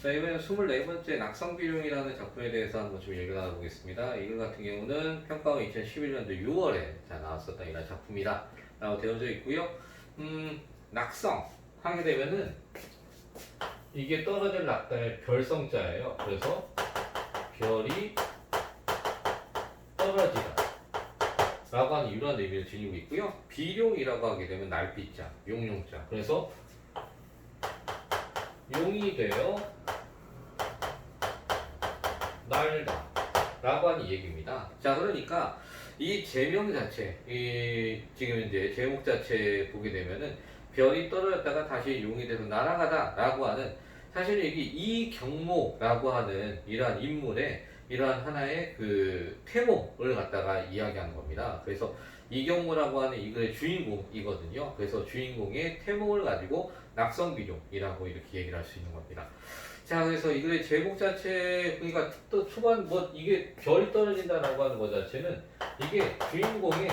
자, 이번엔 24번째 낙성비룡이라는 작품에 대해서 한번 좀 얘기를 나눠보겠습니다. 이거 같은 경우는 평가원 2011년도 6월에 나왔었던 이런 작품이다 라고 되어져 있고요. 낙성 하게 되면은 이게 떨어질 낙단의 별성자예요. 그래서 별이 떨어지다 라고 하는 이러한 의미를 지니고 있고요. 비룡이라고 하게 되면 날빛자, 용용자. 그래서 용이 되어 날다 라고 하는 얘기입니다. 자, 그러니까 이 제명 자체, 지금 이제 제목 자체 보게 되면은 별이 떨어졌다가 다시 용이 돼서 날아가다 라고 하는, 사실 이게 이경모라고 하는 이러한 인물의 이러한 하나의 그 태몽을 갖다가 이야기하는 겁니다. 그래서 이경모라고 하는 이 글의 주인공이거든요. 그래서 주인공의 태몽을 가지고 낙성비룡이라고 이렇게 얘기를 할 수 있는 겁니다. 자, 그래서 이 글의 제목 자체, 그러니까 또 초반 뭐 이게 별이 떨어진다라고 하는 것 자체는 이게 주인공의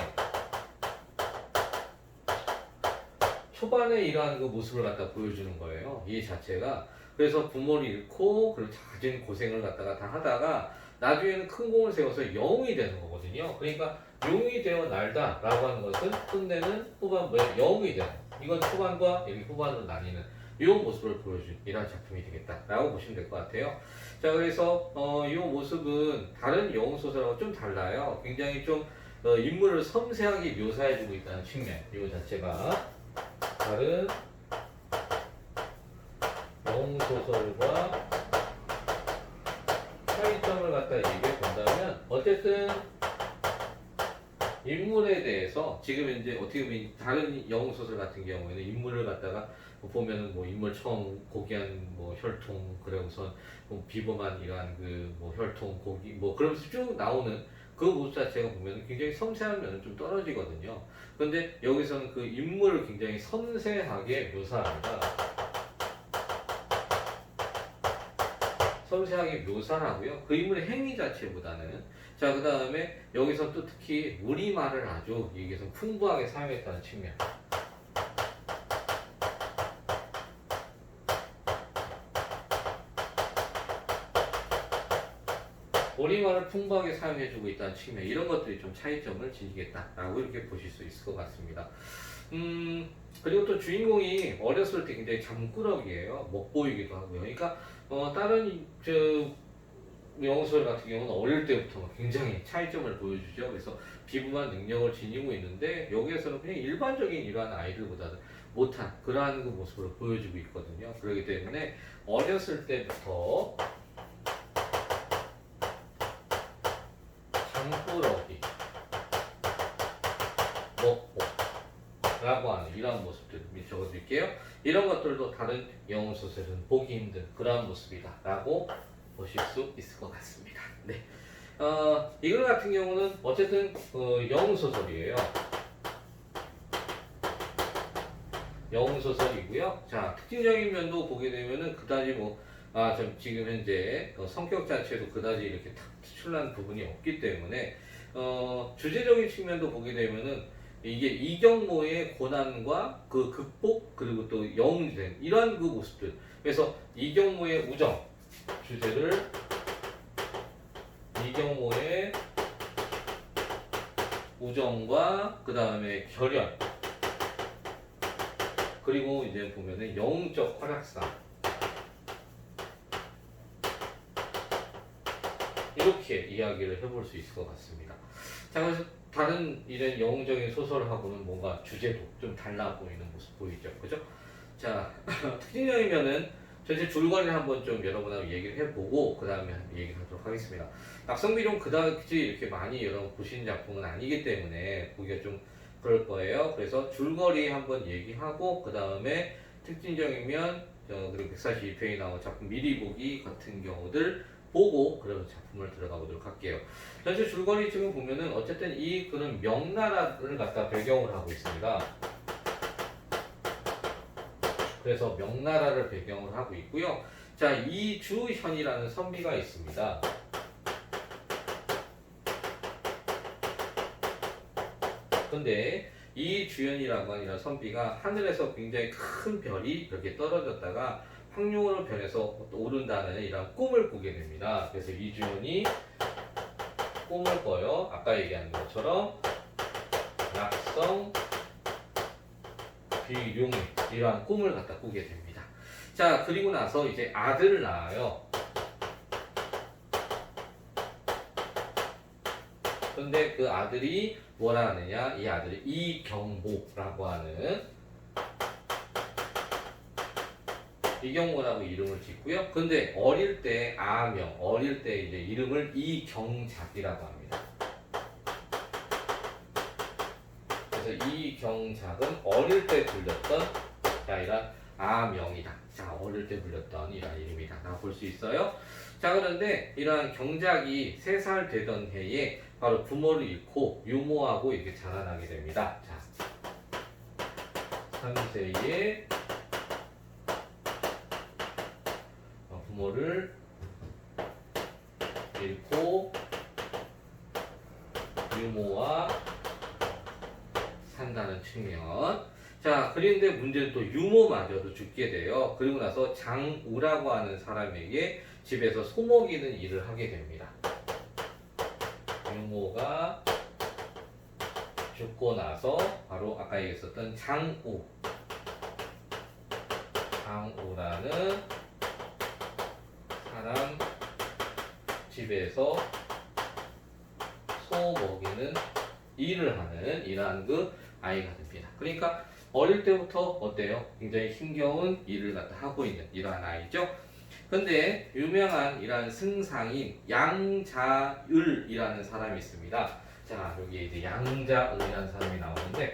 초반에 이러한 그 모습을 갖다 보여주는 거예요. 이 자체가. 그래서 부모를 잃고 그리고 자진 고생을 갖다가 다 하다가 나중에는 큰 공을 세워서 영웅이 되는 거거든요. 그러니까 용이 되어 날다 라고 하는 것은 끝내는 후반 영웅이 되는, 이건 초반과 여기 후반으로 나뉘는 이 모습을 보여준 이러한 작품이 되겠다라고 보시면 될 것 같아요. 자, 그래서 이 모습은 다른 영웅 소설하고 좀 달라요. 굉장히 좀 인물을 섬세하게 묘사해주고 있다는 측면, 이 자체가 다른 영웅 소설과 차이점을 갖다 얘기해 본다면, 어쨌든 인물에 대해서 지금 이제 어떻게 보면 다른 영웅 소설 같은 경우에는 인물을 갖다가 보면은 뭐 인물 처음 고귀한 뭐 혈통, 그래 우선 뭐 비범한 이러한 그 뭐 혈통 고귀 뭐 그러면서 쭉 나오는 그 모습 자체가 보면은 굉장히 섬세한 면은 좀 떨어지거든요. 그런데 여기서는 그 인물을 굉장히 섬세하게 묘사합니다. 섬세하게 묘사를 하고요. 그 인물의 행위 자체보다는. 자, 그 다음에 여기서 또 특히 우리말을 아주 여기서 풍부하게 사용했다는 측면. 우리말을 풍부하게 사용해주고 있다는 측면, 이런 것들이 좀 차이점을 지니겠다라고 이렇게 보실 수 있을 것 같습니다. 그리고 또 주인공이 어렸을 때 굉장히 잠꾸러기예요. 못 보이기도 하고요. 그러니까 다른 영소설 같은 경우는 어릴 때부터 굉장히 차이점을 보여주죠. 그래서 비범한 능력을 지니고 있는데 여기에서는 그냥 일반적인 이러한 아이들보다는 못한 그러한 그 모습을 보여주고 있거든요. 그렇기 때문에 어렸을 때부터 장꾸러기, 먹보 라고 하는 이러한 모습들 적어드릴게요. 이런 것들도 다른 영어 소설은 보기 힘든 그러한 모습이다 라고 보실 수 있을 것 같습니다. 네. 이글 같은 경우는 어쨌든 영웅 소설이에요. 영웅 소설이고요. 자, 특징적인 면도 보게 되면은 그다지 지금 현재 성격 자체도 그다지 이렇게 특출난 부분이 없기 때문에 주제적인 측면도 보게 되면은 이게 이경모의 고난과 그 극복, 그리고 또 영웅이 된 이러한 그 모습들. 그래서 이경모의 우정 주제를 이경모의 우정과 그 다음에 결연, 그리고 이제 보면은 영웅적 활약상, 이렇게 이야기를 해볼 수 있을 것 같습니다. 자, 그래서 다른 이런 영웅적인 소설하고는 뭔가 주제도 좀 달라 보이는 모습 보이죠, 그죠? 자, 특징적이면은 전체 줄거리를 한번 좀 여러분하고 얘기를 해보고 그 다음에 얘기를 하도록 하겠습니다. 낙성비룡 그다지 이렇게 많이 여러분 보신 작품은 아니기 때문에 보기가 좀 그럴 거예요. 그래서 줄거리 한번 얘기하고 그 다음에 특징적이면 그리고 142편이 나온 작품 미리 보기 같은 경우들 보고 그런 작품을 들어가 보도록 할게요. 전체 줄거리 지금 보면은 어쨌든 이 글은 명나라를 갖다 배경을 하고 있습니다. 그래서 명나라를 배경을 하고 있고요. 자, 이주현이라는 선비가 있습니다. 근데 이주현이라고 하는 선비가 하늘에서 굉장히 큰 별이 이렇게 떨어졌다가 평균으로 변해서 오른다는 이런 꿈을 꾸게 됩니다. 그래서 이주연이 꿈을 꿔요. 아까 얘기한 것처럼 낙성 비룡 이러한 꿈을 갖다 꾸게 됩니다. 자, 그리고 나서 이제 아들을 낳아요. 근데 그 아들이 뭐라 하느냐? 이 아들이 이경모라고 하는 이경모라고 이름을 짓고요. 근데 어릴 때 어릴 때 이제 이름을 이경작이라고 합니다. 그래서 이경작은 어릴 때 불렸던 이런 아명이다. 자, 어릴 때 불렸던 이런 이름이다. 라고 볼 수 있어요. 자, 그런데 이러한 경작이 3살 되던 해에 바로 부모를 잃고 유모하고 이렇게 자라나게 됩니다. 자, 3세에 부모를 잃고 유모와 산다는 측면. 자, 그런데 문제는 또 유모마저도 죽게 돼요. 그리고 나서 장우라고 하는 사람에게 집에서 소먹이는 일을 하게 됩니다. 유모가 죽고 나서 바로 아까 얘기했었던 장우라는 사람 집에서 소 먹이는 일을 하는 이러한 그 아이가 됩니다. 그러니까 어릴 때부터 어때요? 굉장히 힘겨운 일을 갖다 하고 있는 이러한 아이죠. 근데 유명한 이러한 승상인 양자을이라는 사람이 있습니다. 자, 여기 이제 양자을이라는 사람이 나오는데,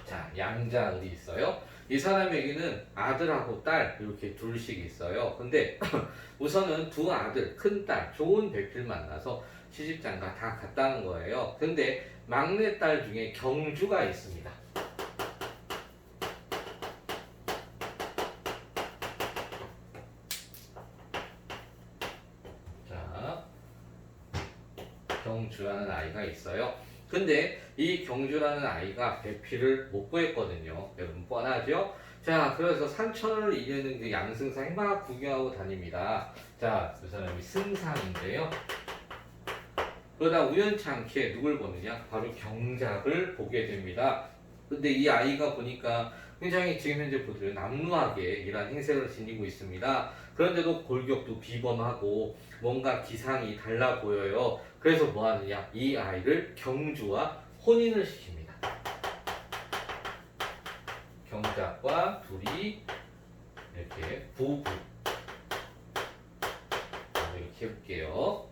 자, 양자을이 있어요. 이 사람에게는 아들하고 딸 이렇게 둘씩 있어요. 근데 우선은 두 아들, 큰 딸, 좋은 배필 만나서 시집장가 다 갔다는 거예요. 근데 막내 딸 중에 경주가 있습니다. 자, 경주라는 아이가 있어요. 근데 이 경주라는 아이가 배필을 못 구했거든요. 여러분 뻔하죠? 자, 그래서 산천을 이르는 그 양승상이 막 구경하고 다닙니다. 자, 그 사람이 승상인데요. 그러다 우연치 않게 누굴 보느냐? 바로 경작을 보게 됩니다. 근데 이 아이가 보니까 굉장히 지금 현재 보더라도 남루하게 이러한 행색을 지니고 있습니다. 그런데도 골격도 비범하고 뭔가 기상이 달라 보여요. 그래서 뭐 하느냐? 이 아이를 경주와 혼인을 시킵니다. 경작과 둘이 이렇게 부부. 이렇게 해볼게요.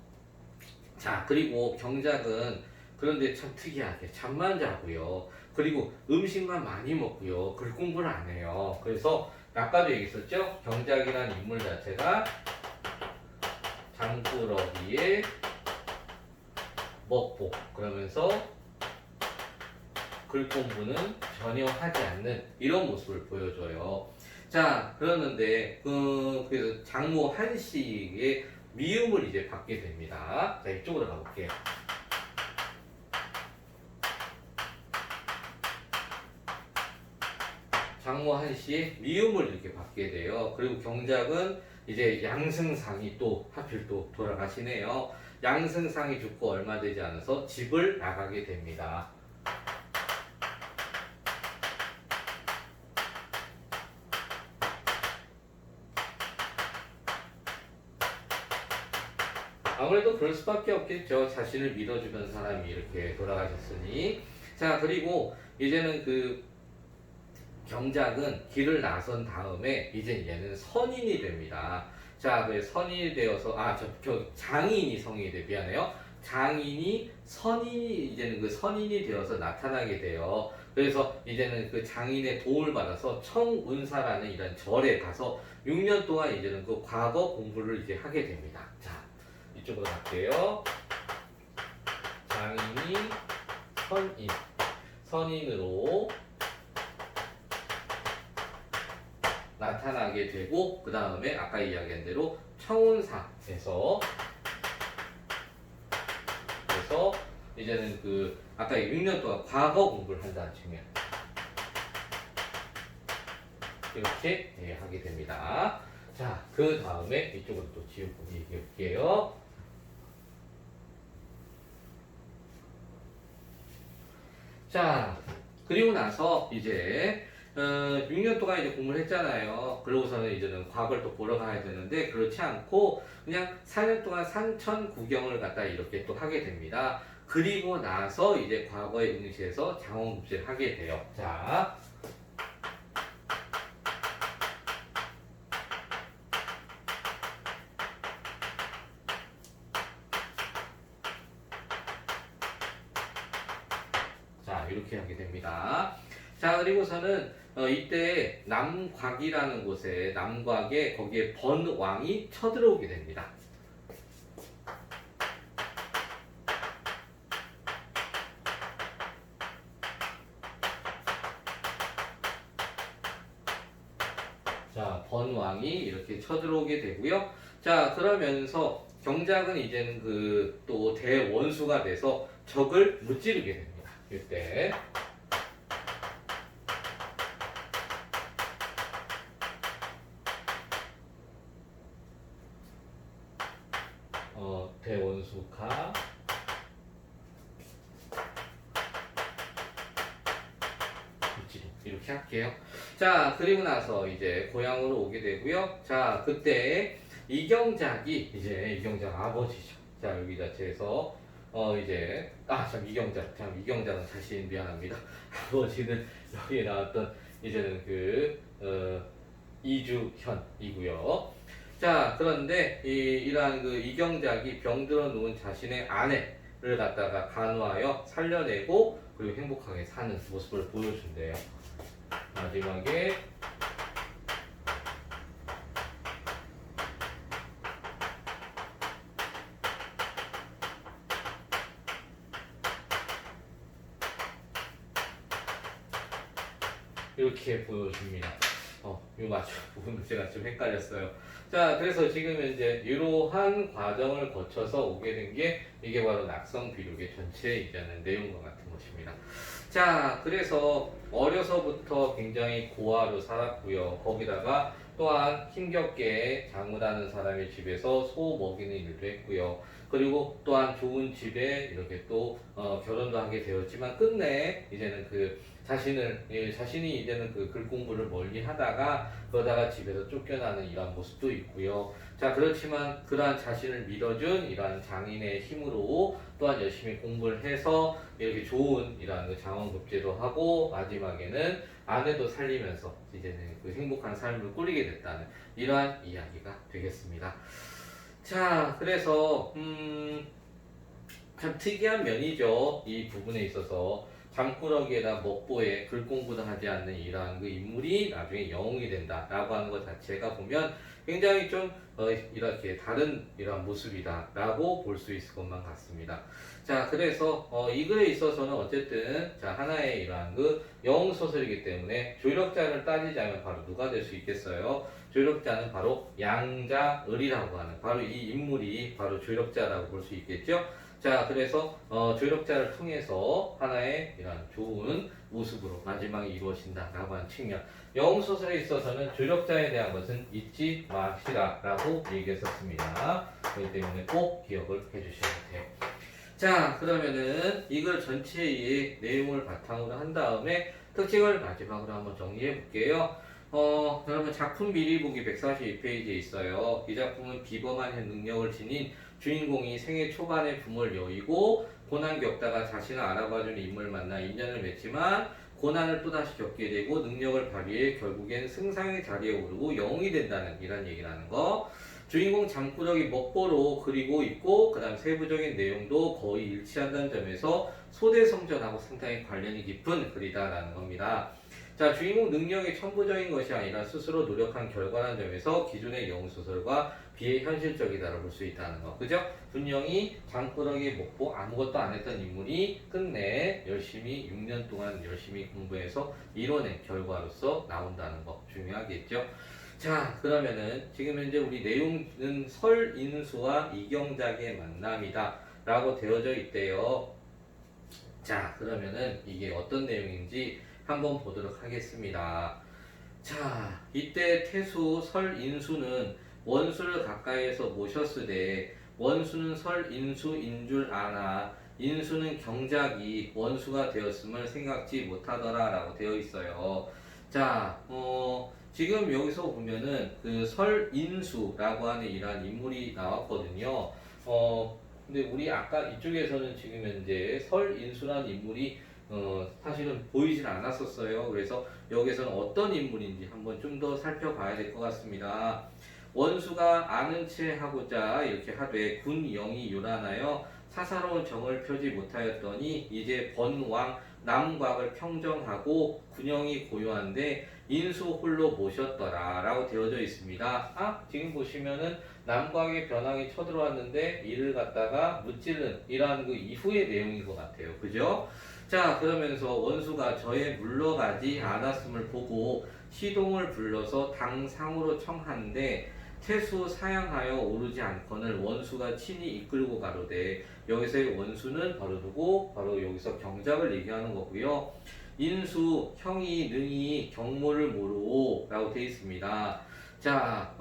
자, 그리고 경작은 그런데 참 특이하게 잠만 자고요. 그리고 음식만 많이 먹고요. 글 공부를 안 해요. 그래서 아까도 얘기했었죠? 경작이라는 인물 자체가 장꾸러기에 먹보 그러면서 글 공부는 전혀 하지 않는 이런 모습을 보여줘요. 자, 그러는데 그래서 장모 한씨의 미움을 이제 받게 됩니다. 자, 이쪽으로 가볼게요. 장모 한씨의 미움을 이렇게 받게 돼요. 그리고 경작은 이제 양승상이 또 하필 또 돌아가시네요. 양승상이 죽고 얼마 되지 않아서 집을 나가게 됩니다. 아무래도 그럴 수밖에 없겠죠. 자신을 믿어주던 사람이 이렇게 돌아가셨으니. 자, 그리고 이제는 그 경작은 길을 나선 다음에 이제 얘는 선인이 됩니다. 자, 그 선인이 되어서 장인이 성인이 돼 미안해요. 선인이 이제는 그 선인이 되어서 나타나게 돼요. 그래서 이제는 그 장인의 도움을 받아서 청운사라는 이런 절에 가서 6년 동안 이제는 그 과거 공부를 이제 하게 됩니다. 자, 이쪽으로 갈게요. 장인이 선인으로 나타나게 되고, 그 다음에 아까 이야기한 대로 청운사에서 그래서 이제는 그 아까 6년 동안 과거 공부를 한다는 측면. 이렇게 하게 됩니다. 자, 그 다음에 이쪽으로 또 지우고 얘기해 볼게요. 자, 그리고 나서 이제 6년 동안 이제 공부를 했잖아요. 그러고서는 이제는 과거를 또 보러 가야 되는데 그렇지 않고 그냥 4년 동안 산천 구경을 갖다 이렇게 또 하게 됩니다. 그리고 나서 이제 과거에 응시해서 장원급제를 하게 돼요. 자, 이렇게 하게 됩니다. 자, 그리고서는 이때 남곽이라는 곳에 남곽에 거기에 번왕이 쳐들어오게 됩니다. 자, 번왕이 이렇게 쳐들어오게 되고요. 자, 그러면서 경작은 이제는 그 또 대원수가 돼서 적을 무찌르게 됩니다. 이때. 대원수가 무찌르 이렇게 할게요. 자, 그리고 나서 이제 고향으로 오게 되고요. 자, 그때 이경작이 이제 이경작 아버지죠. 자, 여기 자체에서 참 이경작은 사실 미안합니다. 아버지는 여기에 나왔던 이제는 이주현이고요. 자, 그런데 이러한 그 이경작이 병들어 누운 자신의 아내를 갖다가 간호하여 살려내고 그리고 행복하게 사는 모습을 보여준대요. 마지막에 이렇게 보여줍니다. 이 맞춤 부분도 제가 좀 헷갈렸어요. 자, 그래서 지금 이제 이러한 과정을 거쳐서 오게 된 게 이게 바로 낙성 비룡의 전체 이제는 내용과 같은 것입니다. 자, 그래서 어려서부터 굉장히 고아로 살았고요. 거기다가 또한 힘겹게 장우라는 사람의 집에서 소 먹이는 일도 했고요. 그리고 또한 좋은 집에 이렇게 또 결혼도 하게 되었지만 끝내 이제는 자신이 이제는 그 글 공부를 멀리 하다가 그러다가 집에서 쫓겨나는 이러한 모습도 있고요. 자, 그렇지만 그러한 자신을 밀어준 이러한 장인의 힘으로 또한 열심히 공부를 해서 이렇게 좋은 이러한 그 장원급제도 하고 마지막에는 아내도 살리면서 이제는 그 행복한 삶을 꾸리게 됐다는 이러한 이야기가 되겠습니다. 자, 그래서 참 특이한 면이죠. 이 부분에 있어서 잠꾸러기에다 먹보에 글 공부도 하지 않는 이러한 그 인물이 나중에 영웅이 된다라고 하는 것 자체가 보면 굉장히 좀 이렇게 다른 이러한 모습이다라고 볼 수 있을 것만 같습니다. 자, 그래서 이 글에 있어서는 어쨌든 자 하나의 이러한 그 영웅 소설이기 때문에 조력자를 따지자면 바로 누가 될 수 있겠어요? 조력자는 바로 양자을이라고 하는 바로 이 인물이 바로 조력자라고 볼 수 있겠죠. 자, 그래서 조력자를 통해서 하나의 이런 좋은 모습으로 마지막이 이루어진다라고 하는 측면. 영웅소설에 있어서는 조력자에 대한 것은 잊지 마시라라고 얘기했었습니다. 그렇기 때문에 꼭 기억을 해주셔야 돼요. 자, 그러면은 이걸 전체의 내용을 바탕으로 한 다음에 특징을 마지막으로 한번 정리해 볼게요. 여러분 작품 미리 보기 142페이지에 있어요. 이 작품은 비범한 능력을 지닌 주인공이 생애 초반에 붐을 여의고 고난 겪다가 자신을 알아봐주는 인물을 만나 인연을 맺지만 고난을 또다시 겪게 되고 능력을 발휘해 결국엔 승상의 자리에 오르고 영웅이 된다는 이런 얘기를 하는 거. 주인공 잠꾸러기 먹보로 그리고 있고 그 다음 세부적인 내용도 거의 일치한다는 점에서 소대성전하고 상당히 관련이 깊은 글이다라는 겁니다. 자, 주인공 능력이 천부적인 것이 아니라 스스로 노력한 결과라는 점에서 기존의 영웅소설과 비현실적이다라고 볼 수 있다는 거. 그죠? 분명히 잠꾸러기 먹보 아무것도 안 했던 인물이 끝내 열심히 6년 동안 열심히 공부해서 이뤄낸 결과로서 나온다는 거 중요하겠죠? 자, 그러면은 지금 현재 우리 내용은 설인수와 이경작의 만남이다 라고 되어져 있대요. 자, 그러면은 이게 어떤 내용인지 한번 보도록 하겠습니다. 자, 이때 태수 설인수는 원수를 가까이에서 모셨으되 원수는 설인수인 줄 아나 인수는 경작이 원수가 되었음을 생각지 못하더라 라고 되어 있어요. 자, 지금 여기서 보면은 그 설인수라고 하는 이러한 인물이 나왔거든요. 근데 우리 아까 이쪽에서는 지금 현재 설인수라는 인물이 사실은 보이진 않았었어요. 그래서 여기서는 어떤 인물인지 한번 좀 더 살펴봐야 될 것 같습니다. 원수가 아는 채 하고자 이렇게 하되 군영이 요란하여 사사로운 정을 펴지 못하였더니 이제 번왕 남곽을 평정하고 군영이 고요한데 인수 홀로 모셨더라 라고 되어져 있습니다. 지금 보시면은 남곽의 변왕이 쳐들어왔는데 이를 갖다가 무찌른 이러한 그 이후의 내용인 것 같아요. 그죠? 자, 그러면서 원수가 저에 물러가지 않았음을 보고 시동을 불러서 당상으로 청하는데 태수 사양하여 오르지 않거늘 원수가 친히 이끌고 가로되 여기서의 원수는 바로 누구? 바로 여기서 경작을 얘기하는 거고요. 인수 형이 능히 경모를 모르오 라고 되어 있습니다. 자,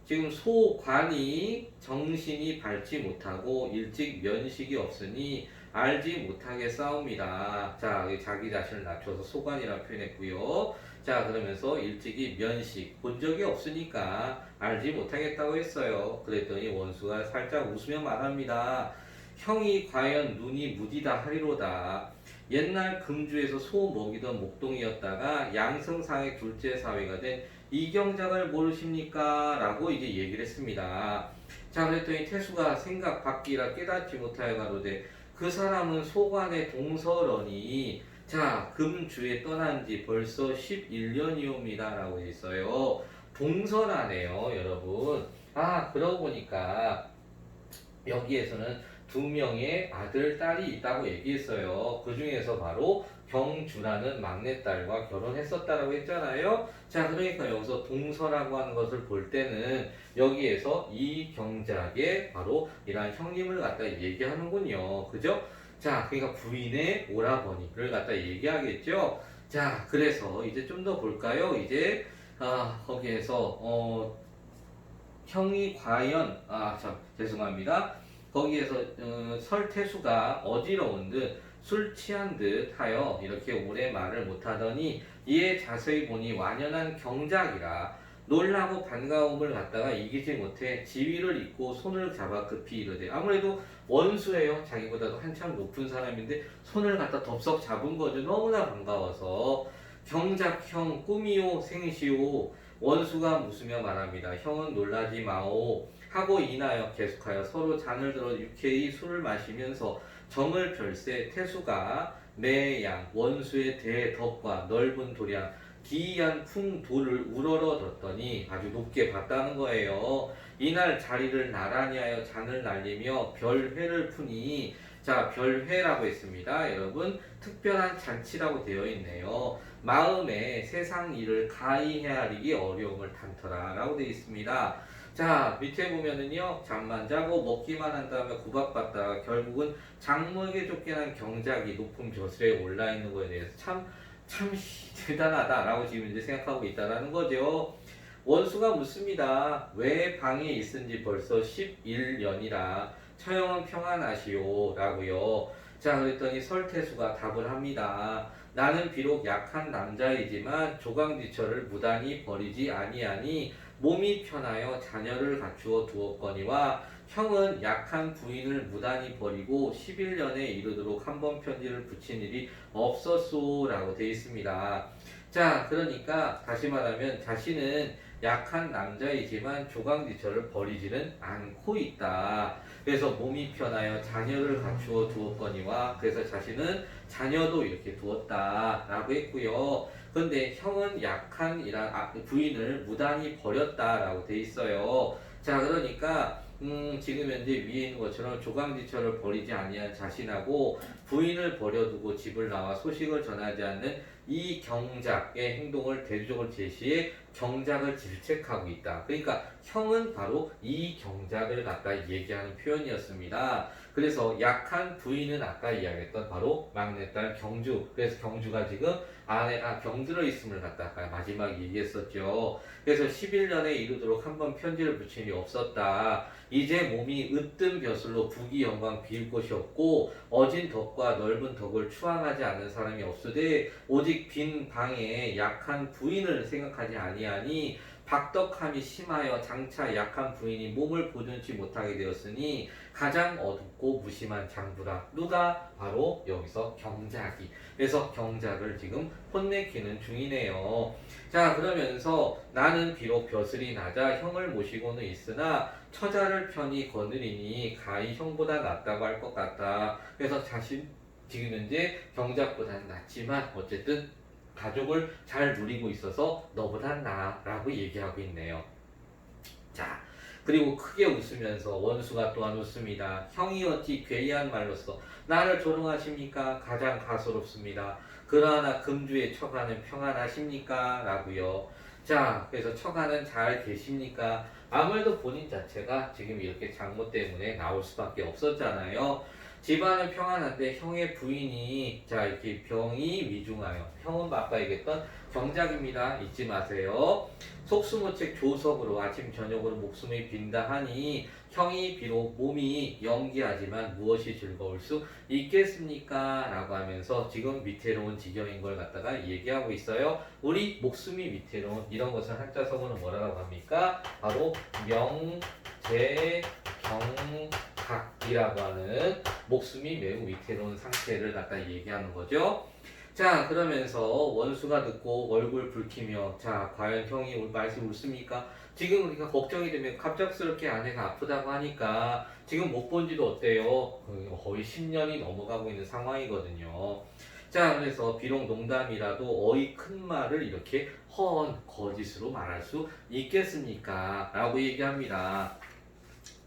지금 소관이 정신이 밝지 못하고 일찍 면식이 없으니 알지 못하게 싸웁니다. 자, 자기 자신을 낮춰서 소관이라고 표현했고요. 자, 그러면서 일찍이 면식, 본 적이 없으니까 알지 못하겠다고 했어요. 그랬더니 원수가 살짝 웃으며 말합니다. 형이 과연 눈이 무디다 하리로다. 옛날 금주에서 소 먹이던 목동이었다가 양승상의 둘째 사위가 된 이경작을 모르십니까? 라고 이제 얘기를 했습니다. 자, 그랬더니 태수가 생각 밖이라 깨닫지 못하여 가로되 그 사람은 소관의 동서러니 자, 금주에 떠난 지 벌써 11년이옵니다. 라고 있어요. 동서라네요, 여러분. 그러고 보니까 여기에서는 두 명의 아들, 딸이 있다고 얘기했어요. 그 중에서 바로 경주라는 막내딸과 결혼했었다라고 했잖아요. 자, 그러니까 여기서 동서라고 하는 것을 볼 때는 여기에서 이 경작의 바로 이러한 형님을 갖다 얘기하는군요. 그죠? 자, 그러니까 부인의 오라버니를 갖다 얘기하겠죠. 자, 그래서 이제 좀 더 볼까요? 이제 거기에서 형이 과연 죄송합니다. 거기에서 설태수가 어지러운 듯 술 취한 듯 하여 이렇게 오래 말을 못하더니 이에 자세히 보니 완연한 경작이라 놀라고 반가움을 갖다가 이기지 못해 지위를 잇고 손을 잡아 급히 이르되 아무래도 원수예요. 자기보다도 한참 높은 사람인데 손을 갖다 덥석 잡은 거죠. 너무나 반가워서 경작형 꿈이요 생시오 원수가 웃으며 말합니다. 형은 놀라지 마오 하고 인하여 계속하여 서로 잔을 들어 유쾌히 술을 마시면서 정을 별세 태수가 매양 원수의 대덕과 넓은 도량 기이한 풍도를 우러러뒀더니 아주 높게 봤다는 거예요. 이날 자리를 나란히 하여 잔을 날리며 별회를 푸니 자, 별회라고 했습니다. 여러분, 특별한 잔치라고 되어 있네요. 마음에 세상 일을 가히 헤아리기 어려움을 탄터라 라고 되어 있습니다. 자, 밑에 보면은요, 잠만 자고 먹기만 한 다음에 구박받다가 결국은 장모에게 쫓겨난 경작이 높은 벼슬에 올라 있는 거에 대해서 참 대단하다라고 지금 이제 생각하고 있다라는 거죠. 원수가 묻습니다. 왜 방에 있은지 벌써 11년이라 처형은 평안하시오 라고요. 자, 그랬더니 설태수가 답을 합니다. 나는 비록 약한 남자이지만 조강지처를 무단히 버리지 아니하니 몸이 편하여 자녀를 갖추어 두었거니와 형은 약한 부인을 무단히 버리고 11년에 이르도록 한 번 편지를 붙인 일이 없었소 라고 되어 있습니다. 자, 그러니까 다시 말하면 자신은 약한 남자이지만 조강지처를 버리지는 않고 있다. 그래서 몸이 편하여 자녀를 갖추어 두었거니와 그래서 자신은 자녀도 이렇게 두었다라고 했고요. 근데 형은 약한 부인을 무단히 버렸다라고 돼 있어요. 자, 그러니까 지금 현재 위에 있는 것처럼 조강지처를 버리지 아니한 자신하고 부인을 버려두고 집을 나와 소식을 전하지 않는 이 경작의 행동을 대조적으로 제시해 경작을 질책하고 있다. 그러니까 형은 바로 이 경작을 갖다 얘기하는 표현이었습니다. 그래서 약한 부인은 아까 이야기했던 바로 막내딸 경주. 그래서 경주가 지금 아내가 병들어 있음을 갖다가 마지막 얘기했었죠. 그래서 11년에 이르도록 한 번 편지를 붙인 일이 없었다. 이제 몸이 으뜸 벼슬로 부귀 영광 비일 곳이 없고 어진 덕과 넓은 덕을 추앙하지 않는 사람이 없으되 오직 빈 방에 약한 부인을 생각하지 아니하니 박덕함이 심하여 장차 약한 부인이 몸을 보존치 못하게 되었으니 가장 어둡고 무심한 장부라. 누가? 바로 여기서 경작이. 그래서 경작을 지금 혼내키는 중이네요. 자, 그러면서 나는 비록 벼슬이 낮아 형을 모시고는 있으나 처자를 편히 거느리니 가히 형보다 낫다고 할 것 같다. 그래서 자신 지금 현재 경작보다는 낫지만 어쨌든 가족을 잘 누리고 있어서 너보단 나라고 얘기하고 있네요. 자, 그리고 크게 웃으면서 원수가 또한 웃습니다. 형이 어찌 괴이한 말로써 나를 조롱하십니까? 가장 가소롭습니다. 그러나 금주의 처가는 평안하십니까? 라고요. 자, 그래서 처가는 잘 계십니까? 아무래도 본인 자체가 지금 이렇게 장모 때문에 나올 수밖에 없었잖아요. 집안은 평안한데 형의 부인이 자 이렇게 병이 위중하여 형은 아까 얘기했던 경작입니다. 잊지 마세요. 속수무책 조석으로 아침 저녁으로 목숨이 빈다 하니 형이 비록 몸이 연기하지만 무엇이 즐거울 수 있겠습니까? 라고 하면서 지금 위태로운 지경인 걸 갖다가 얘기하고 있어요. 우리 목숨이 위태로운 이런 것을 한자성어는 뭐라고 합니까? 바로 명재경각이라고 하는 목숨이 매우 위태로운 상태를 갖다 얘기하는 거죠. 자, 그러면서 원수가 듣고 얼굴 붉히며 자, 과연 형이 올 말씀 웃습니까? 지금 우리가 걱정이 되면 갑작스럽게 아내가 아프다고 하니까 지금 못 본 지도 어때요? 거의 10년이 넘어가고 있는 상황이거든요. 자, 그래서 비록 농담이라도 어이 큰 말을 이렇게 허언 거짓으로 말할 수 있겠습니까? 라고 얘기합니다.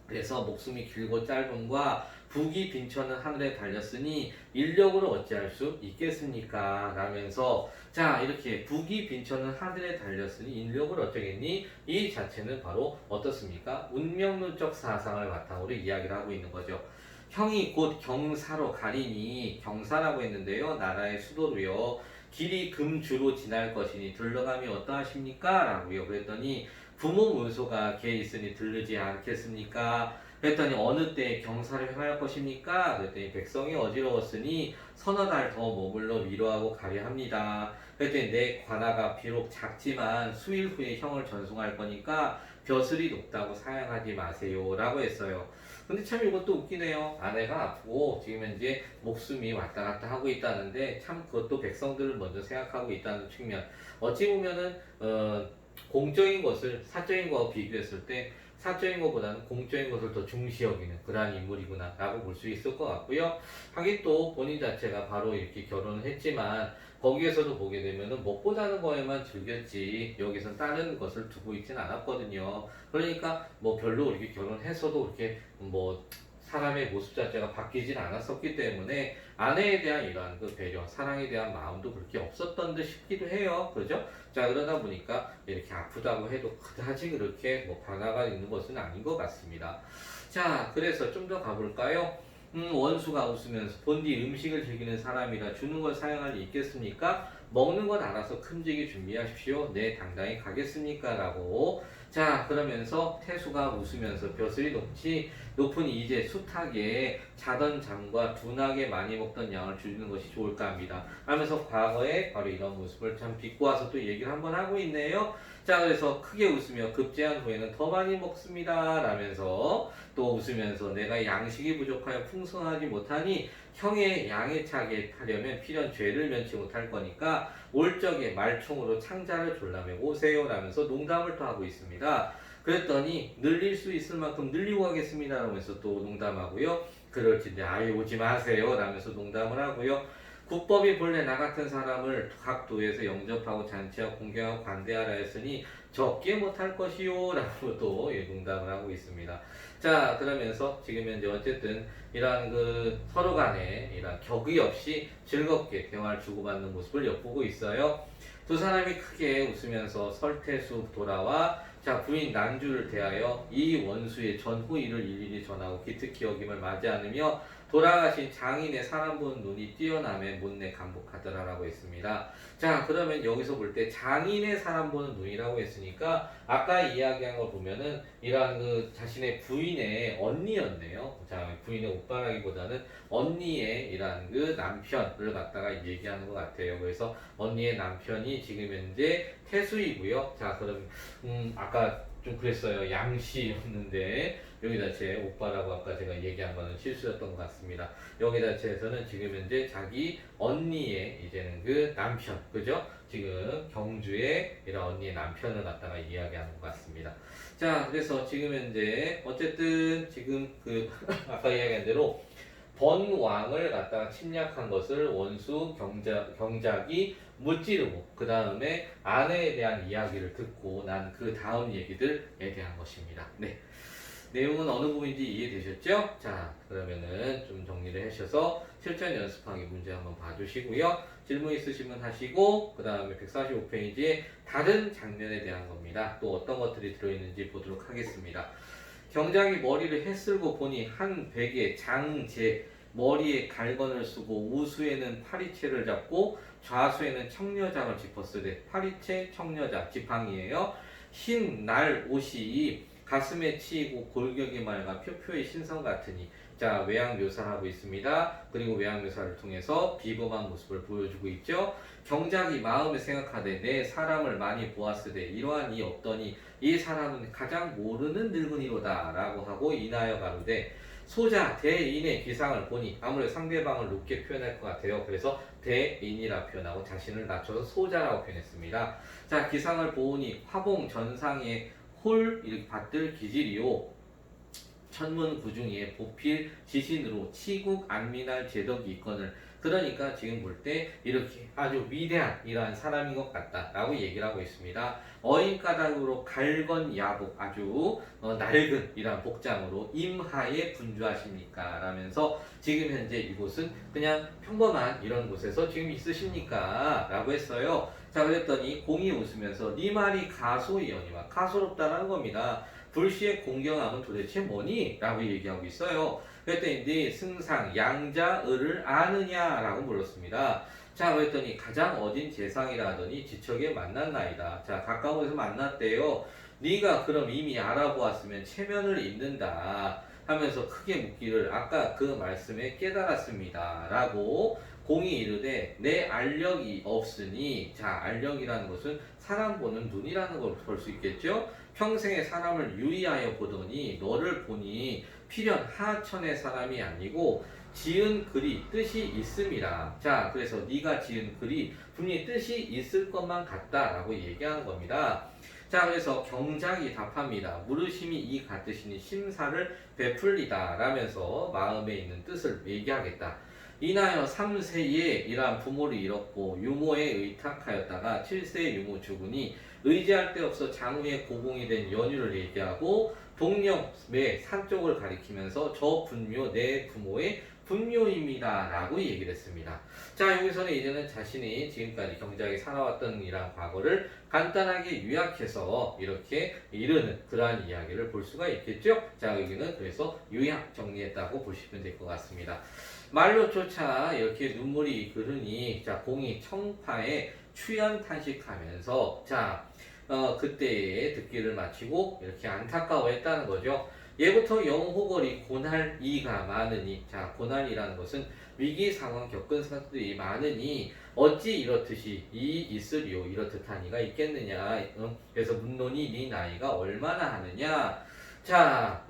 그래서 목숨이 길고 짧음과 북이 빈천은 하늘에 달렸으니 인력으로 어찌할 수 있겠습니까? 라면서 자 이렇게 북이 빈천은 하늘에 달렸으니 인력으로 어쩌겠니? 이 자체는 바로 어떻습니까? 운명론적 사상을 바탕으로 이야기를 하고 있는 거죠. 형이 곧 경사로 가리니 경사라고 했는데요. 나라의 수도로요. 길이 금주로 지날 것이니 들러감이 어떠하십니까? 라고요. 그랬더니 부모 문소가 개 있으니 들르지 않겠습니까? 그랬더니 어느 때에 경사를 행할 것입니까? 그랬더니 백성이 어지러웠으니 서너 달 더 머물러 위로하고 가려 합니다. 그랬더니 내 관아가 비록 작지만 수일 후에 형을 전송할 거니까 벼슬이 높다고 사양하지 마세요 라고 했어요. 근데 참 이것도 웃기네요. 아내가 아프고 지금 현재 목숨이 왔다 갔다 하고 있다는데 참 그것도 백성들을 먼저 생각하고 있다는 측면. 어찌 보면은 공적인 것을 사적인 것과 비교했을 때 사적인 것보다는 공적인 것을 더 중시 여기는 그러한 인물이구나 라고 볼 수 있을 것 같고요. 하긴 또 본인 자체가 바로 이렇게 결혼을 했지만 거기에서도 보게 되면은 먹보다는 거에만 즐겼지 여기서 다른 것을 두고 있진 않았거든요. 그러니까 뭐 별로 이렇게 결혼해서도 그렇게 뭐 사람의 모습 자체가 바뀌진 않았었기 때문에 아내에 대한 이러한 그 배려, 사랑에 대한 마음도 그렇게 없었던 듯 싶기도 해요. 그죠? 자, 그러다 보니까 이렇게 아프다고 해도 그다지 그렇게 뭐 변화가 있는 것은 아닌 것 같습니다. 자, 그래서 좀 더 가볼까요? 원수가 웃으면서 본디 음식을 즐기는 사람이라 주는 걸 사양할 리 있겠습니까? 먹는 건 알아서 큼직이 준비하십시오. 네, 당당히 가겠습니까? 라고. 자, 그러면서 태수가 웃으면서 벼슬이 높으니 이제 숱하게 자던 잠과 둔하게 많이 먹던 양을 줄이는 것이 좋을까 합니다. 하면서 과거에 바로 이런 모습을 참 비꼬아서 또 얘기를 한번 하고 있네요. 자, 그래서 크게 웃으며 급제한 후에는 더 많이 먹습니다. 라면서 또 웃으면서 내가 양식이 부족하여 풍성하지 못하니 형의 양에 차게 하려면 필연 죄를 면치 못할 거니까 올 적에 말총으로 창자를 졸라매 오세요 라면서 농담을 또 하고 있습니다. 그랬더니 늘릴 수 있을 만큼 늘리고 가겠습니다 라면서 또 농담하고요. 그럴진데 아예 오지 마세요 라면서 농담을 하고요. 국법이 본래 나 같은 사람을 각 도에서 영접하고 잔치하고 공경하고 관대하라 했으니 적게 못할 것이요 라고 또 농담을 하고 있습니다. 자, 그러면서 지금 현재 어쨌든 이러한 그 서로 간에 이러한 격의 없이 즐겁게 대화를 주고받는 모습을 엿보고 있어요. 두 사람이 크게 웃으면서 설태수 돌아와 자, 부인 난주를 대하여 이 원수의 전후일을 일일이 전하고 기특히 여김을 맞지 않으며 돌아가신 장인의 사람 보는 눈이 뛰어남에 못내 감복하더라라고 했습니다. 자, 그러면 여기서 볼 때 장인의 사람 보는 눈이라고 했으니까 아까 이야기한 걸 보면은 이러한 그 자신의 부인의 언니였네요. 자, 부인의 오빠라기보다는 언니의 이러한 그 남편을 갖다가 얘기하는 것 같아요. 그래서 언니의 남편이 지금 현재 태수이고요. 자, 그럼 아까 좀 그랬어요. 양씨였는데 여기다 제 오빠라고 아까 제가 얘기한 거는 실수였던 것 같습니다. 여기다 제에서는 지금 현재 자기 언니의 이제는 그 남편, 그죠? 지금 경주의 이런 언니의 남편을 갖다가 이야기하는 것 같습니다. 자, 그래서 지금 현재 어쨌든 지금 그 아까 이야기한 대로 번왕을 갖다가 침략한 것을 원수 경작이 무찌르고 그 다음에 아내에 대한 이야기를 듣고 난 그 다음 얘기들에 대한 것입니다. 네. 내용은 어느 부분인지 이해되셨죠? 자, 그러면은 좀 정리를 하셔서 실전 연습하기 문제 한번 봐주시고요. 질문 있으시면 하시고 그 다음에 145페이지에 다른 장면에 대한 겁니다. 또 어떤 것들이 들어있는지 보도록 하겠습니다. 경작이 머리를 해쓸고 보니 한 베개 장제 머리에 갈건을 쓰고 우수에는 파리채를 잡고 좌수에는 청려장을 짚었으되 파리채 청려장 지팡이에요. 흰 날 옷이 가슴에 치이고 골격이 맑아 표표의 신성 같으니 자 외양 묘사를 하고 있습니다. 그리고 외양 묘사를 통해서 비범한 모습을 보여주고 있죠. 경작이 마음에 생각하되 내 사람을 많이 보았으되 이러한 이 없더니 이 사람은 가장 모르는 늙은이로다 라고 하고 인하여 가로되 소자 대인의 기상을 보니 아무래도 상대방을 높게 표현할 것 같아요. 그래서 대인이라 표현하고 자신을 낮춰서 소자라고 표현했습니다. 자 기상을 보니 화봉 전상에 홀 이렇게 받들 기질이요 천문구중에 보필 지신으로 치국 안민할 제덕이 있거늘 그러니까 지금 볼 때 이렇게 아주 위대한 이러한 사람인 것 같다라고 얘기를 하고 있습니다. 어인가닥으로 갈건 야복 아주 낡은 이러한 복장으로 임하에 분주하십니까? 라면서 지금 현재 이곳은 그냥 평범한 이런 곳에서 지금 있으십니까? 라고 했어요. 자 그랬더니 공이 웃으면서 네 말이 가소이언니와 가소롭다라는 겁니다. 불시의 공경함은 도대체 뭐니? 라고 얘기하고 있어요. 그랬더니 네 승상 양자을을 아느냐라고 물었습니다. 자 그랬더니 가장 어딘 재상이라 하더니 지척에 만났나이다. 자 가까운 곳에서 만났대요. 네가 그럼 이미 알아보았으면 체면을 잇는다 하면서 크게 묻기를 아까 그 말씀에 깨달았습니다 라고 공이 이르되 내 알력이 없으니 자 알력이라는 것은 사람 보는 눈이라는 걸 볼 수 있겠죠. 평생에 사람을 유의하여 보더니 너를 보니 필연 하천의 사람이 아니고 지은 글이 뜻이 있음이라. 자 그래서 네가 지은 글이 분명히 뜻이 있을 것만 같다라고 얘기하는 겁니다. 자 그래서 경작이 답합니다. 물으심이 이 같으시니 심사를 베풀리다 라면서 마음에 있는 뜻을 얘기하겠다. 이나여 3세에 이러한 부모를 잃었고 유모에 의탁하였다가 7세에 유모 죽으니 의지할 데 없어 장후에 고공이 된 연유를 얘기하고 동령의 산 쪽을 가리키면서 저 분묘 내 부모의 분묘입니다 라고 얘기를 했습니다. 자 여기서는 이제는 자신이 지금까지 경작이 살아왔던 이러한 과거를 간단하게 요약해서 이렇게 이르는 그러한 이야기를 볼 수가 있겠죠. 자 여기는 그래서 요약 정리했다고 보시면 될 것 같습니다. 말로 쫓아 이렇게 눈물이 흐르니 자 공이 청파에 추연 탄식하면서 자 그때의 듣기를 마치고 이렇게 안타까워했다는 거죠. 예부터 영호걸이 고날 이가 많으니 자 고난이라는 것은 위기 상황 겪은 사람들이 많으니 어찌 이렇듯이 이 있으리요 이렇듯한 이가 있겠느냐. 그래서 문론이 네 나이가 얼마나 하느냐. 자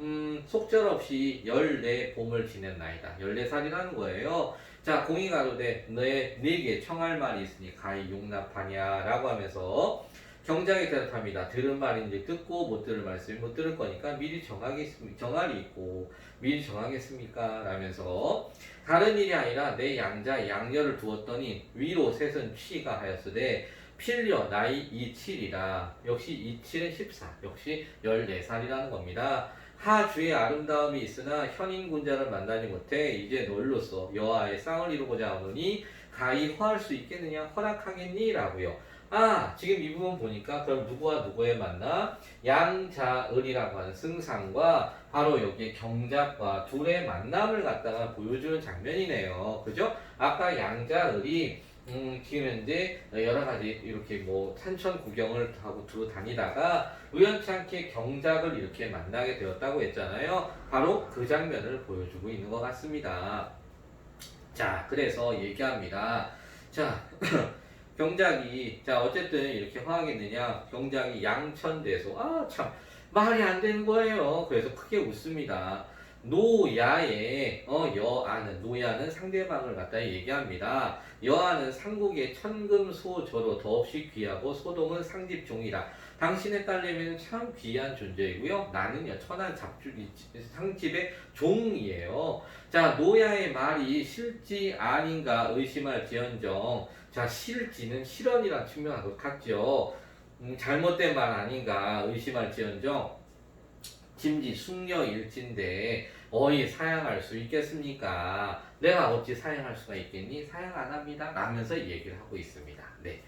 속절없이 14봄을 지낸 나이다. 14살이라는 거예요. 자 공이 가로되 네게 청할 말이 있으니 가히 용납하냐 라고 하면서 경작이 대답합니다. 들은 말인지 듣고 못 들을 말씀이 못 들을 거니까 미리 정할이 있고 미리 정하겠습니까? 라면서 다른 일이 아니라 내 양자 양녀를 두었더니 위로 셋은 취가 하였으되 필려 나이 27이라 역시 27은 14 역시 14살이라는 겁니다. 하주의 아름다움이 있으나 현인군자를 만나지 못해 이제 널로서 여아의 쌍을 이루고자 하노니 가히 허할 수 있겠느냐 허락하겠니? 라고요. 지금 이 부분 보니까 그럼 누구와 누구의 만남? 양자을이라고 하는 승상과 바로 여기에 경작과 둘의 만남을 갖다가 보여주는 장면이네요. 그죠? 아까 양자을이 지금 현재 여러 가지 이렇게 뭐 산천 구경을 하고 두루 다니다가 우연치 않게 경작을 이렇게 만나게 되었다고 했잖아요. 바로 그 장면을 보여주고 있는 것 같습니다. 자, 그래서 얘기합니다. 자, 경작이, 자, 어쨌든 이렇게 화하겠느냐. 경작이 양천대소. 참, 말이 안 되는 거예요. 그래서 크게 웃습니다. 노야의, 노야는 상대방을 갖다 얘기합니다. 여아는 삼국의 천금소저로 더없이 귀하고 소동은 상집종이라. 당신의 딸내미는 참 귀한 존재이고요. 나는요, 천한 상집의 종이에요. 자, 노야의 말이 실지 아닌가 의심할 지언정. 자, 실지는 실언이란 측면하고 같죠. 잘못된 말 아닌가 의심할 지언정. 짐지 숙녀일진데 어이 사양할 수 있겠습니까? 내가 어찌 사양할 수가 있겠니? 사양 안 합니다. 라면서 얘기를 하고 있습니다. 네.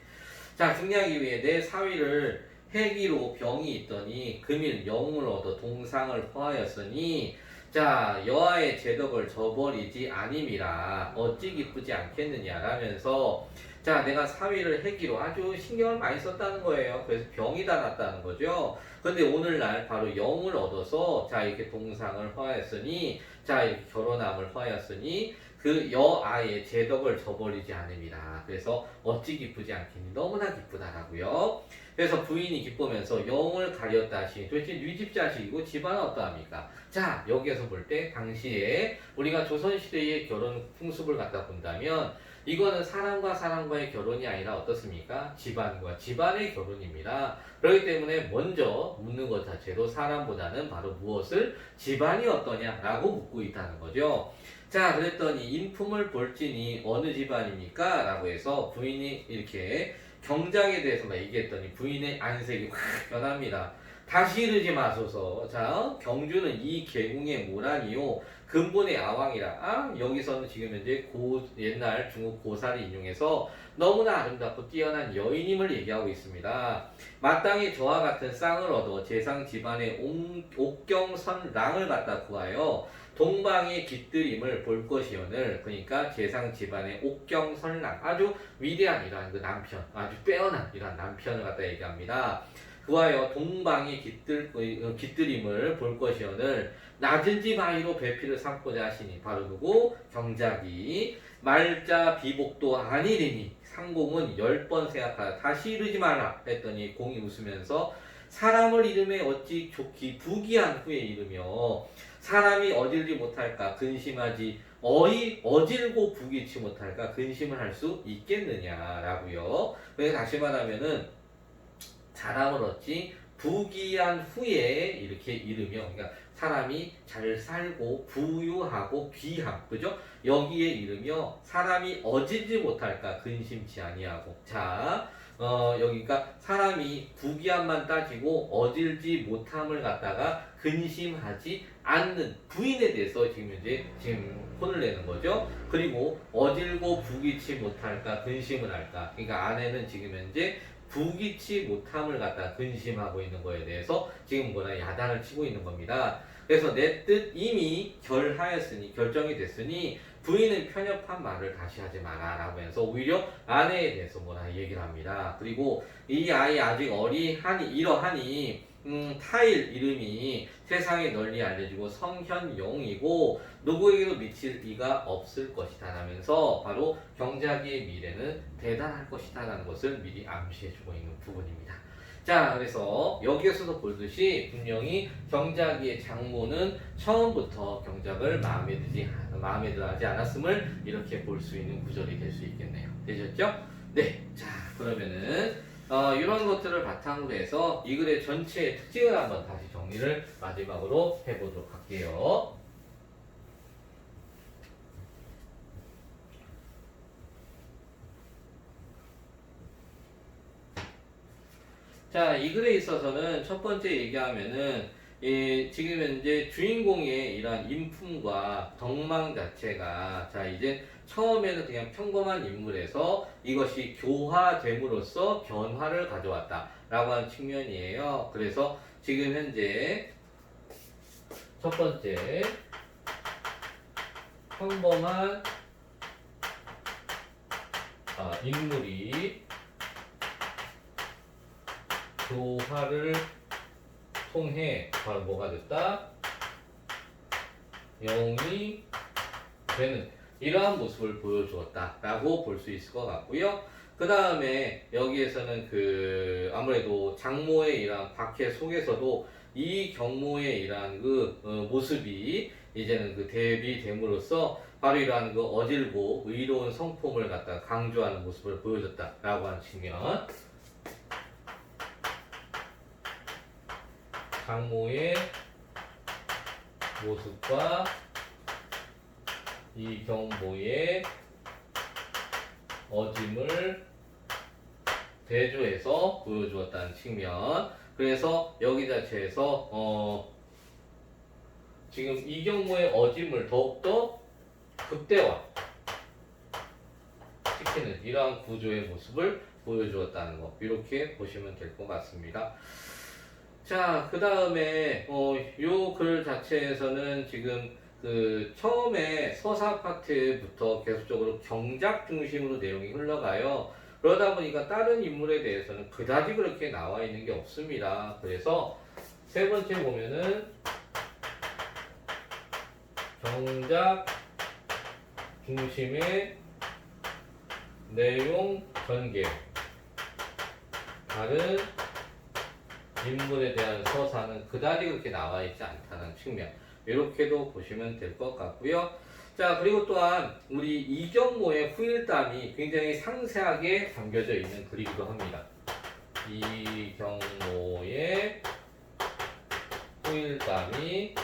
자, 중요하기 위해 내 사위를 해기로 병이 있더니 금일 영웅을 얻어 동상을 포하였으니 자, 여아의 제덕을 저버리지 아님이라 어찌 기쁘지 않겠느냐라면서 자, 내가 사위를 해기로 아주 신경을 많이 썼다는 거예요. 그래서 병이 다 났다는 거죠. 근데 오늘날 바로 영을 얻어서 자, 이렇게 동상을 화하였으니 자, 이렇게 결혼함을 화하였으니 그 여아의 제덕을 저버리지 않음이라. 그래서 어찌 기쁘지 않겠니? 너무나 기쁘다라고요. 그래서 부인이 기쁘면서 영을 가렸다 하시니 도대체 뉘집 자식이고 집안은 어떠합니까? 자, 여기에서 볼 때 당시에 우리가 조선시대의 결혼 풍습을 갖다 본다면 이거는 사람과 사람과의 결혼이 아니라 어떻습니까? 집안과 집안의 결혼입니다. 그렇기 때문에 먼저 묻는 것 자체로 사람보다는 바로 무엇을? 집안이 어떠냐라고 묻고 있다는 거죠. 자, 그랬더니 인품을 볼지니 어느 집안입니까? 라고 해서 부인이 이렇게 경작에 대해서만 얘기했더니 부인의 안색이 확 변합니다. 다시 이르지 마소서. 자, 경주는 이 계궁의 모란이요 근본의 아왕이라. 여기서는 지금 현재 옛날 중국 고사를 인용해서 너무나 아름답고 뛰어난 여인임을 얘기하고 있습니다. 마땅히 저와 같은 쌍을 얻어 재상 집안의 옥경선랑을 갖다 구하여 동방의 깃들임을 볼 것이오늘. 그러니까 재상 집안의 옥경선랑, 아주 위대한 이러한 그 남편, 아주 빼어난 이러한 남편을 갖다 얘기합니다. 구하여 동방의 깃들임을 볼 것이오늘 낮은 집 아이로 배필을 삼고자 하시니 바로 누구? 경작이. 말자 비복도 아니리니 상공은 10번 생각하라. 다시 이르지 마라 했더니 공이 웃으면서 사람을 이름에 어찌 좋기 부기한 후에 이르며 사람이 어질지 못할까 근심하지 어질고 부기치 못할까 근심을 할 수 있겠느냐라고요. 그래서 다시 말하면은 사람을 얻지 부귀한 후에 이렇게 이르며, 그러니까 사람이 잘 살고 부유하고 귀함, 그죠? 여기에 이르며 사람이 어지지 못할까 근심치 아니하고. 자, 여기가 사람이 부귀함만 따지고 어질지 못함을 갖다가 근심하지 않는 부인에 대해서 지금 혼을 내는 거죠. 그리고 어질고 부귀치 못할까 근심을 할까. 그러니까 아내는 지금 현재 부귀치 못함을 갖다 근심하고 있는 거에 대해서 지금 뭐나 야단을 치고 있는 겁니다. 그래서 내 뜻 이미 결정이 됐으니 부인은 편협한 말을 다시 하지 마라 라고 해서 오히려 아내에 대해서 뭐라 얘기를 합니다. 그리고 이 아이 아직 이러하니 타일 이름이 세상에 널리 알려지고 성현용이고 누구에게도 미칠 리가 없을 것이다 라면서 바로 경작의 미래는 대단할 것이다 라는 것을 미리 암시해주고 있는 부분입니다. 자, 그래서 여기에서도 보듯이 분명히 경작이의 장모는 처음부터 경작을 마음에 들어 하지 않았음을 이렇게 볼 수 있는 구절이 될 수 있겠네요. 되셨죠? 네. 자, 그러면은 이런 것들을 바탕으로 해서 이 글의 전체의 특징을 한번 다시 정리를 마지막으로 해보도록 할게요. 자, 이 글에 있어서는 첫 번째 얘기하면은 지금 현재 주인공의 이러한 인품과 덕망 자체가 자 이제 처음에는 그냥 평범한 인물에서 이것이 교화됨으로써 변화를 가져왔다 라고 하는 측면이에요. 그래서 지금 현재 첫 번째 평범한 인물이 교화를 통해 바로 뭐가 됐다? 영웅이 되는 이러한 모습을 보여주었다 라고 볼 수 있을 것 같고요. 그 다음에 여기에서는 아무래도 장모의 이러한 박해 속에서도 이 경모의 이러한 모습이 이제는 대비됨으로써 바로 이러한 어질고 의로운 성품을 갖다 강조하는 모습을 보여줬다 라고 하는 측면. 장모의 모습과 이 경모의 어짐을 대조해서 보여주었다는 측면. 그래서 여기 자체에서 지금 이 경모의 어짐을 더욱더 극대화 시키는 이러한 구조의 모습을 보여주었다는 거, 이렇게 보시면 될 것 같습니다. 자, 그 다음에 요 글 자체에서는 지금 처음에 서사 파트부터 계속적으로 경작 중심으로 내용이 흘러가요. 그러다 보니까 다른 인물에 대해서는 그다지 그렇게 나와 있는 게 없습니다. 그래서 세 번째 보면은 경작 중심의 내용 전개, 다른 인물에 대한 서사는 그다지 그렇게 나와 있지 않다는 측면, 이렇게도 보시면 될 것 같고요. 자, 그리고 또한 우리 이경모의 후일담이 굉장히 상세하게 담겨져 있는 글이기도 합니다. 이경모의 후일담이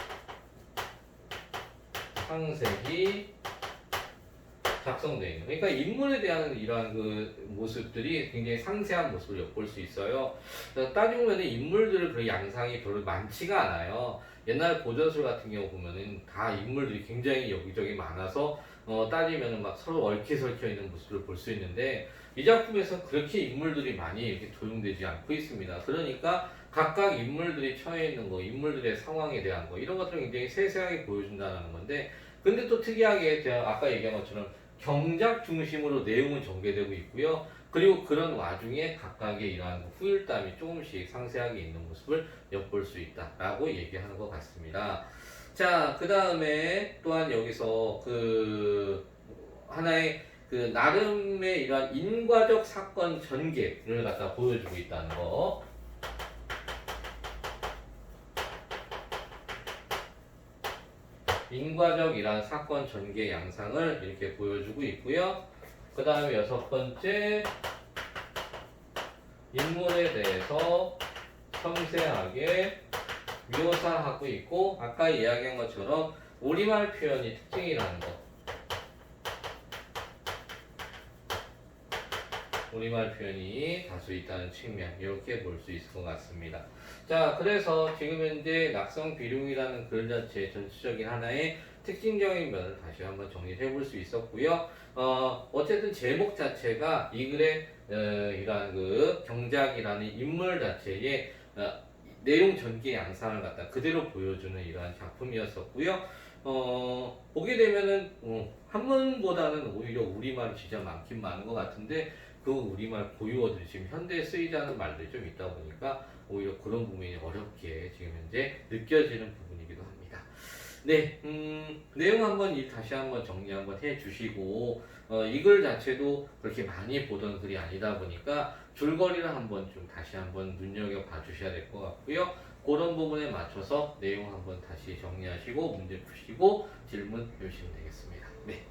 상세히 작성되어 있는, 그러니까 인물에 대한 이러한 모습들이 굉장히 상세한 모습을 엿볼 수 있어요. 따지고 보면 인물들 양상이 별로 많지가 않아요. 옛날 고전술 같은 경우 보면은 다 인물들이 굉장히 여기저기 많아서 따지면은 막 서로 얽혀설켜 있는 모습을 볼 수 있는데, 이 작품에서 그렇게 인물들이 많이 이렇게 도용되지 않고 있습니다. 그러니까 각각 인물들이 처해 있는 거, 인물들의 상황에 대한 거, 이런 것들을 굉장히 세세하게 보여준다는 건데, 근데 또 특이하게 제가 아까 얘기한 것처럼 경작 중심으로 내용은 전개되고 있고요. 그리고 그런 와중에 각각의 이러한 후일담이 조금씩 상세하게 있는 모습을 엿볼 수 있다라고 얘기하는 것 같습니다. 자, 그 다음에 또한 여기서 하나의 나름의 이러한 인과적 사건 전개를 갖다 보여주고 있다는 거. 인과적 이러한 사건 전개 양상을 이렇게 보여주고 있고요. 그 다음에 여섯 번째, 인물에 대해서 섬세하게 묘사하고 있고, 아까 이야기한 것처럼 우리말 표현이 특징이라는 거. 우리말 표현이 다수 있다는 측면, 이렇게 볼 수 있을 것 같습니다. 자, 그래서 지금 현재 낙성비룡이라는 글 자체의 전체적인 하나의 특징적인 면을 다시 한번 정리해 볼 수 있었고요. 어쨌든 제목 자체가 이 글의 이러한 경작이라는 인물 자체의 내용 전개 양상을 갖다 그대로 보여주는 이러한 작품이었었고요. 보게 되면은 한문보다는 오히려 우리말이 진짜 많긴 많은 것 같은데, 그 우리말 고유어들이 지금 현대에 쓰이지 않은 말들이 좀 있다 보니까 오히려 그런 부분이 어렵게 지금 현재 느껴지는 부분이기도 합니다. 네, 내용 다시 한번 정리 한번 해 주시고, 이 글 자체도 그렇게 많이 보던 글이 아니다 보니까 줄거리를 좀 다시 한번 눈여겨봐 주셔야 될 것 같고요. 그런 부분에 맞춰서 내용 한번 다시 정리하시고 문제 푸시고 질문 해주시면 되겠습니다. 네.